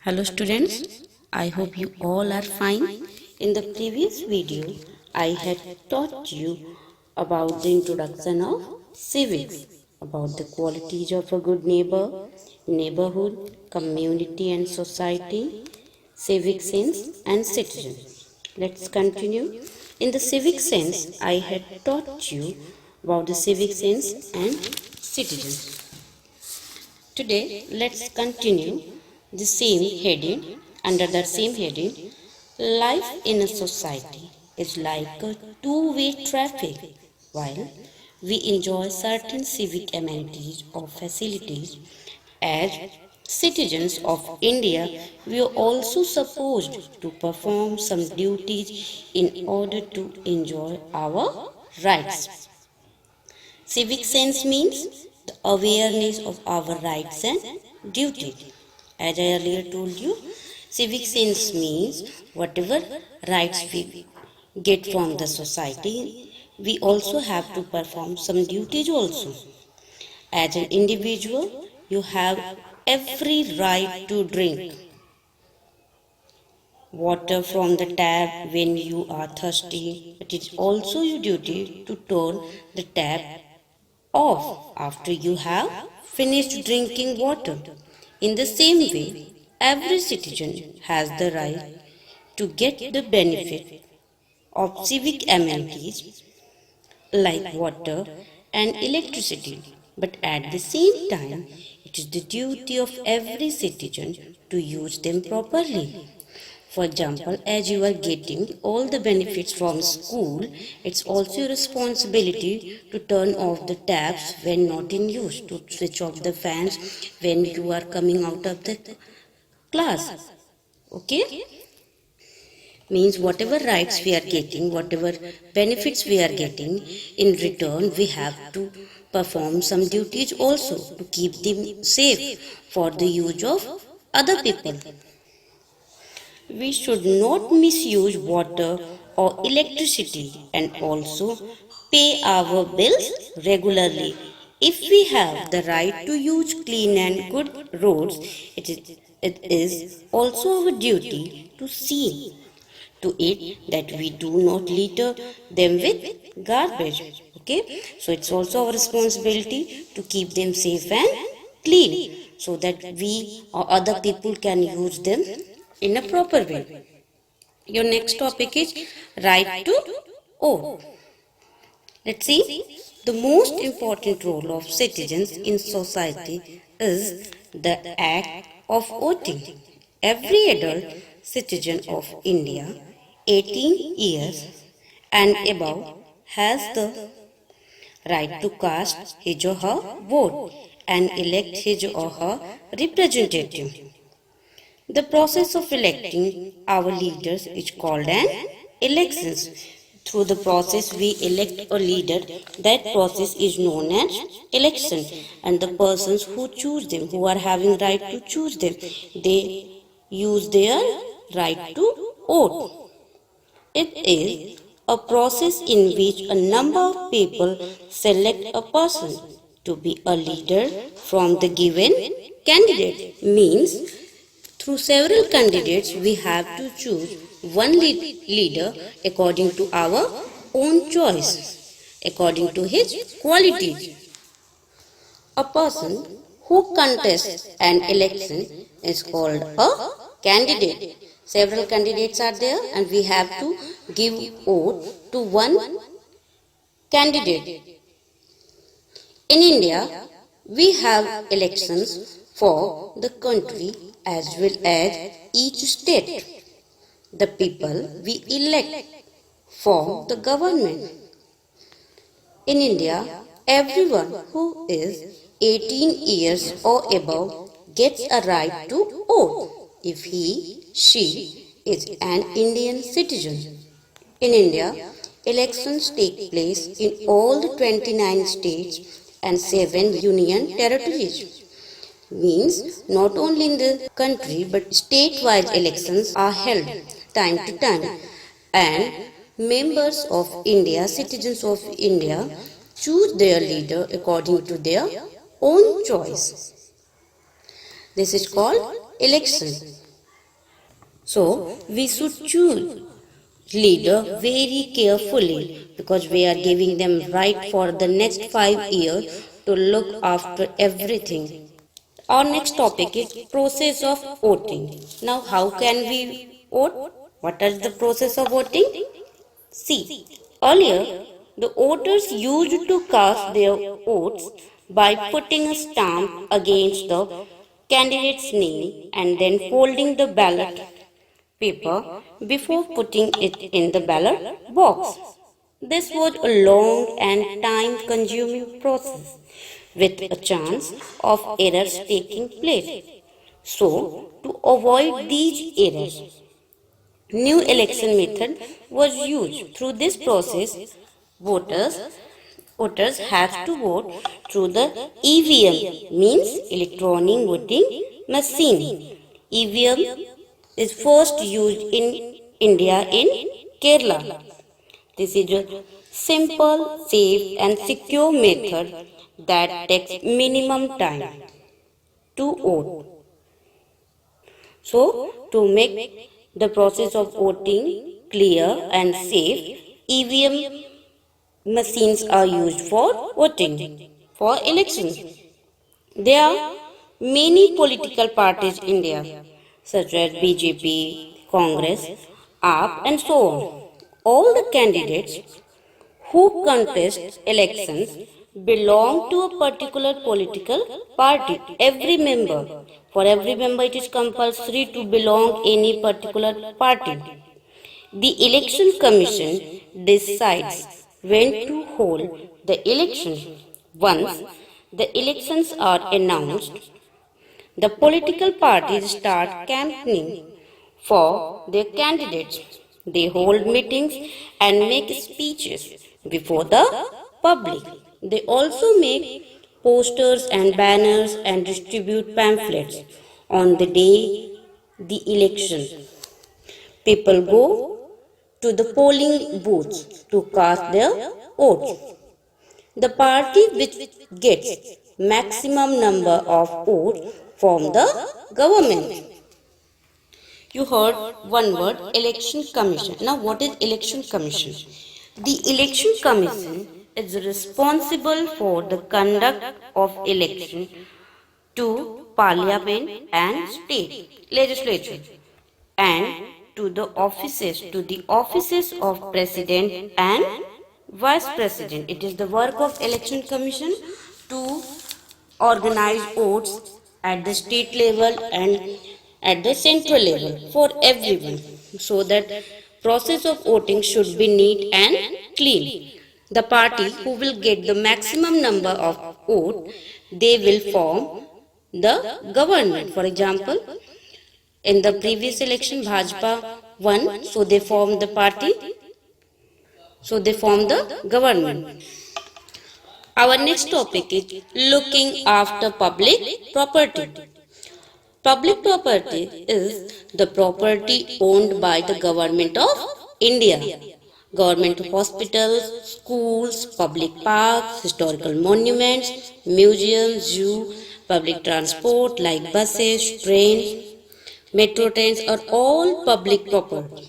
Hello students, I hope you all are fine. In the previous video, I had taught you about the introduction of civics, about the qualities of a good neighbor, neighborhood, community and society, civic sense and citizen. Let's continue. In the civic sense, I had taught you about the civic sense and citizen. Today, let's continue the same heading. Under the same heading, life in a society is like a two-way traffic. While we enjoy certain civic amenities or facilities as citizens of India, we are also supposed to perform some duties in order to enjoy our rights. Civic sense means the awareness of our rights and duties. As I earlier told you, civic sense means whatever rights we get from the society, we also have to perform some duties also. As an individual, you have every right to drink water from the tap when you are thirsty. It is also your duty to turn the tap off after you have finished drinking water. In the same way, every citizen has the right to get the benefit of civic amenities like water and electricity. But at the same time, it is the duty of every citizen to use them properly. For example, as you are getting all the benefits from school, it's also your responsibility to turn off the taps when not in use, to switch off the fans when you are coming out of the class. Okay? Means whatever rights we are getting, whatever benefits we are getting, in return we have to perform some duties also to keep them safe for the use of other people. We should not misuse water or electricity and also pay our bills regularly. If we have the right to use clean and good roads, it is also our duty to see to it that we do not litter them with garbage. Okay, so it's also our responsibility to keep them safe and clean so that we or other people can use them in a proper way. Your next topic is right to vote. Let's see. The most important role of citizens in society is the act of voting. Every adult citizen of India, 18 years and above, has the right to cast his or her vote and elect his or her representative. The process of electing our leaders is called an elections. Through the process we elect a leader, that process is known as election, and the persons who choose them, who are having right to choose them, they use their right to vote. It is a process in which a number of people select a person to be a leader from the given candidate. Means through several candidates, we have to choose one leader according to our own choice, according to his qualities. A person who contests an election is called a candidate. Several candidates are there and we have to give vote to one candidate. In India, we have elections for the country as well as each state. The people we elect form the government. In India, everyone who is 18 years or above gets a right to vote if she is an Indian citizen. In India, elections take place in all the 29 states and 7 union territories. Means not only in the country but state-wise elections are held time to time, and members of India, citizens of India, choose their leader according to their own choice. This is called election. So we should choose leader very carefully because we are giving them right for the next 5 years to look after everything. Our next topic is process of voting. Now how can we vote? What is the process of voting? See, earlier the voters used to cast their votes by putting a stamp against the candidate's name and then folding the ballot paper before putting it in the ballot box. This was a long and time consuming process with a chance of errors taking place. So, to avoid these errors, new election method was used. Through this process, voters voters have to vote through the EVM, means electronic voting machine. EVM is first used in India in Kerala. This is a simple, safe and secure method that takes minimum time to vote. So, to make the process of voting clear and safe, EVM machines are used for voting for elections. There are many political parties in India, such as BJP, Congress, AAP, and so on. All the candidates who contest elections belong to a particular political party. For every member, it is compulsory to belong any particular party. The election commission decides when to hold the election. Once the elections are announced, the political parties start campaigning for their candidates. They hold meetings and make speeches before the public. They also make posters and banners and distribute pamphlets on the day the election. People go to the polling booths to cast their votes. The party which gets maximum number of votes from the government. You heard one word, election commission. Now what is election commission? The election commission is responsible for the conduct of election to parliament and state legislature and to the offices of president and vice president. It is the work of election commission to organize votes at the state level and at the central level for everyone, so that process of voting should be neat and clean. The party who will get the maximum number of votes, they will form the government. For example, in the previous election, Bhajpa won, so they formed the party, so they formed the government. Our next topic is looking after public property. Public property is the property owned by the government of India. Government hospitals, schools, public parks, historical monuments, museums, zoo, public transport like buses, trains, metro trains are all public property.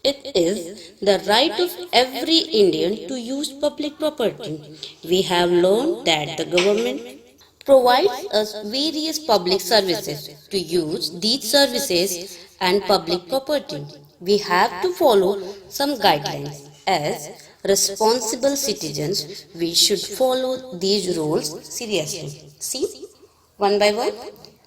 It is the right of every Indian to use public property. We have learned that the government provides us various public services. To use these services and public property, we have to follow some guidelines. As responsible citizens, we should follow these rules seriously. See, one by one.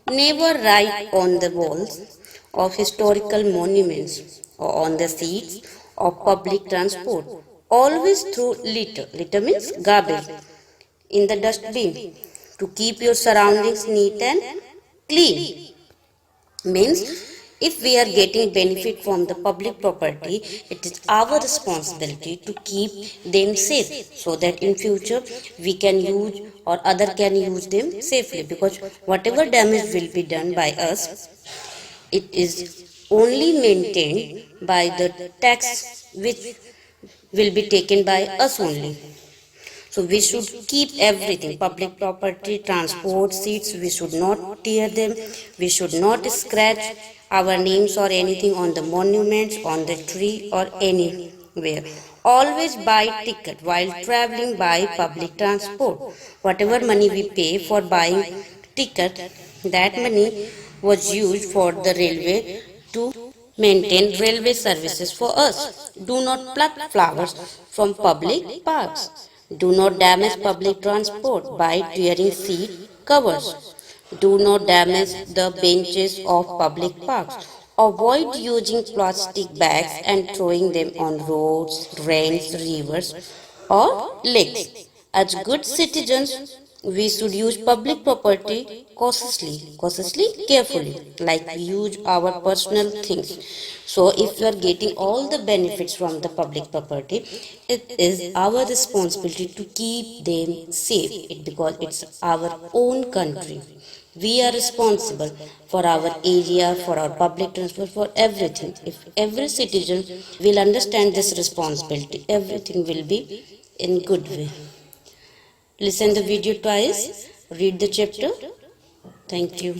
Never write on the walls of historical monuments or on the seats of public transport. Always throw litter. Litter means garbage in the dustbin to keep your surroundings neat and clean. Means if we are getting benefit from the public property, it is our responsibility to keep them safe, so that in future we can use or other can use them safely, because whatever damage will be done by us, it is only maintained by the tax which will be taken by us only. So we should keep everything, public property, transport, seats, we should not tear them, we should not scratch our names or anything on the monuments, on the tree or anywhere. Always buy ticket while traveling by public transport. Whatever money we pay for buying ticket, that money was used for the railway to maintain railway services for us. Do not pluck flowers from public parks. Do not damage public transport by tearing seat covers. Do not damage the benches of public parks. Avoid using plastic bags and throwing them on roads, drains, rivers, or lakes. As good citizens, we should use public property cautiously, carefully, like we use our personal things. So, if you are getting all the benefits from the public property, it is our responsibility to keep them safe. Because it's our own country. We are responsible for our area, for our public transport, for everything. If every citizen will understand this responsibility, everything will be in good way. Listen the video twice, read the chapter. Thank you.